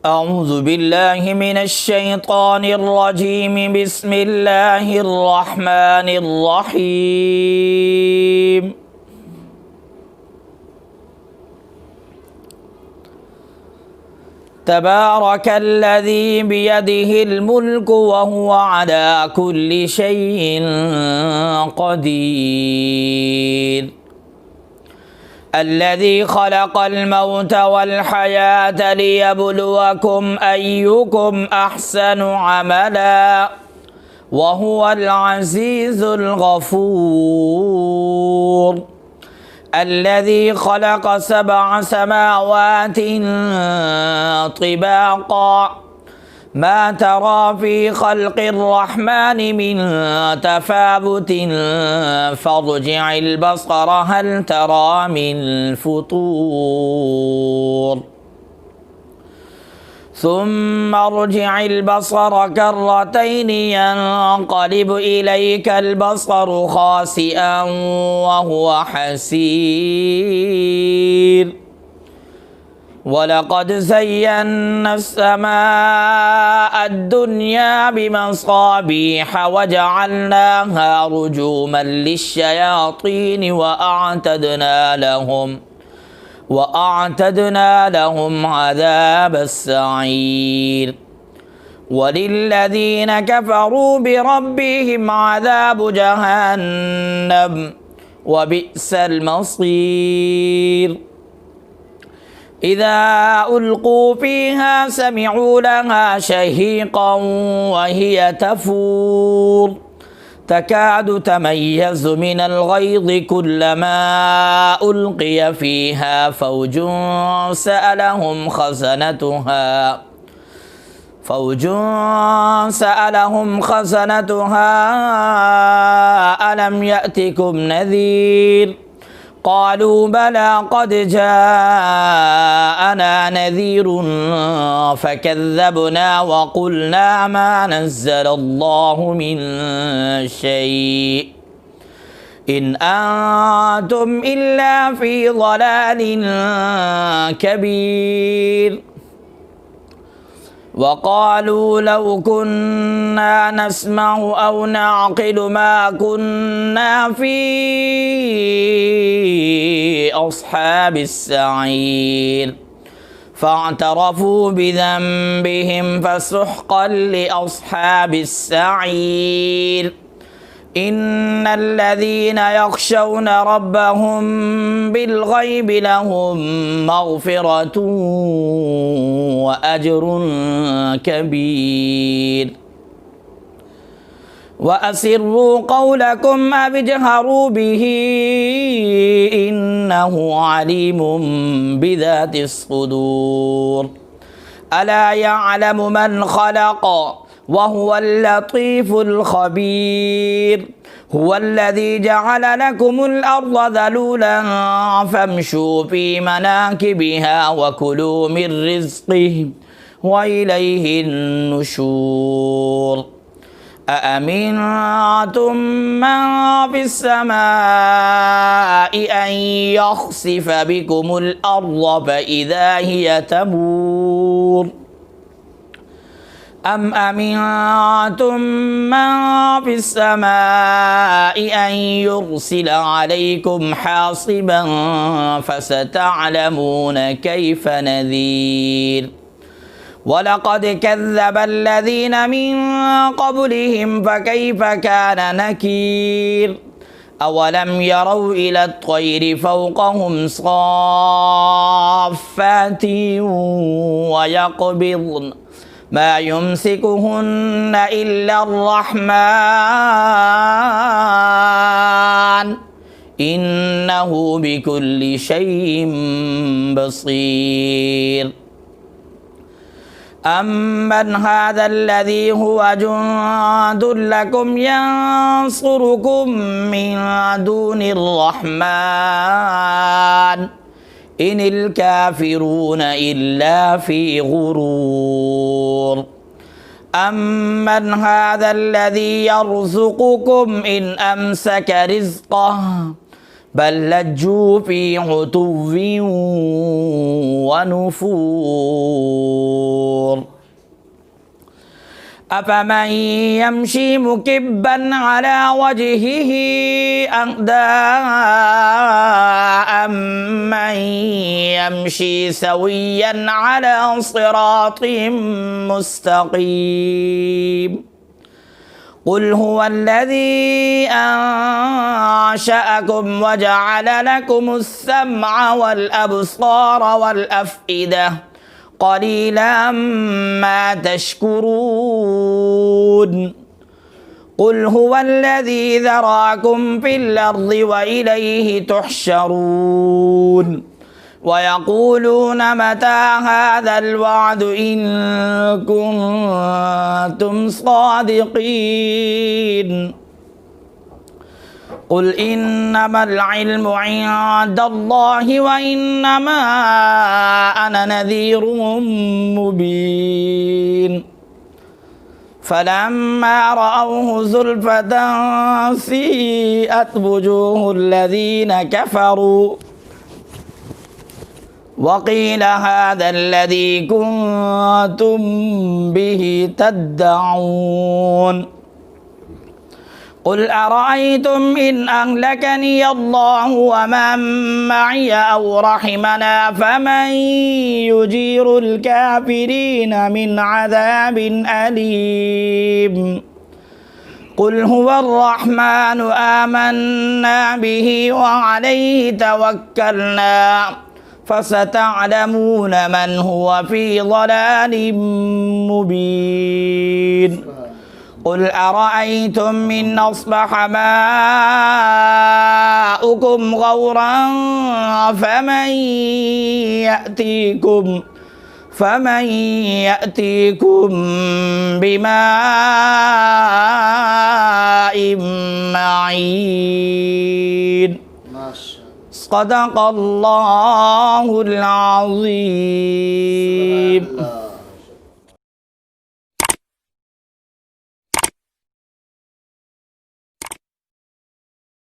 أعوذ بالله من الشيطان الرجيم. بسم الله الرحمن الرحيم. تبارك الذي بيده الملك وهو على كل شيء قدير. الذي خلق الموت والحياة ليبلوكم أيكم أحسن عملا وهو العزيز الغفور. الذي خلق 7 سماوات طباقا ما ترى في خلق الرحمن من تفاوت فارجع البصر هل ترى من فطور ثم ارجع البصر كرتين ينقلب إليك البصر خاسئا وهو حسير. ولقد زينا السماء الدنيا بمصابيح وجعلناها رجوما للشياطين وأعتدنا لهم عذاب السعير. وللذين كفروا بربهم عذاب جهنم وبئس المصير. إذا ألقوا فيها سمعوا لها شهيقا وهي تفور تكاد تميز من الغيظ كلما ألقي فيها فوج سألهم خزنتها ألم يأتكم نذير قالوا بلى قد جاءنا نذير فكذبنا وقلنا ما نزل الله من شيء إن أنتم إلا في ضلال كبير. وقالوا لو كنا نسمع أو نعقل ما كنا في أصحاب السعير فاعترفوا بذنبهم فسحقا لأصحاب السعير. إن الذين يخشون ربهم بالغيب لهم مغفرة وأجر كبير. وأسروا قولكم أو اجهروا به إنه عليم بذات الصدور. ألا يعلم من خلق وهو اللطيف الخبير. هو الذي جعل لكم الأرض ذلولا فامشوا في مناكبها وكلوا من رزقه وإليه النشور. أأمنتم من في السماء أن يخسف بكم الأرض فإذا هي تمور أم أمنتم من في السماء أن يرسل عليكم حاصبا فستعلمون كيف نذير. ولقد كذب الذين من قبلهم فكيف كان نكير. أولم يروا إلى الطير فوقهم صافات ويقبضن ما يمسكهن إلا الرحمن إنه بكل شيء بصير. أمن هذا الذي هو جند لكم ينصركم من دون الرحمن إن الكافرون إلا في غرور. أمن هذا الذي يرزقكم إن أمسك رزقه بل لجوا في عتو ونفور أفمن يمشي مكبا على وجهه أهدى أمن يمشي سويا على صراط مستقيم قل هو الذي أنشأكم وجعل لكم السمع والأبصار والأفئدة قليلا ما تشكرون قل هو الذي ذراكم في الأرض وإليه تحشرون ويقولون متى هذا الوعد إن كنتم صادقين قل إنما العلم عند الله وإنما أنا نذير مبين فلما رأوه زلفة سيئت وجوه الذين كفروا وقيل هذا الذي كنتم به تدعون قل أرأيتم إن أهلكني الله ومن معي أو رحمنا فمن يجير الكافرين من عذاب أليم قل هو الرحمن آمنا به وعليه توكلنا فستعلمون من هو في ضلال مبين قل أرأيتم إن أصبح ماؤكم غورا فمن يأتيكم بماء معين صدق الله العظيم.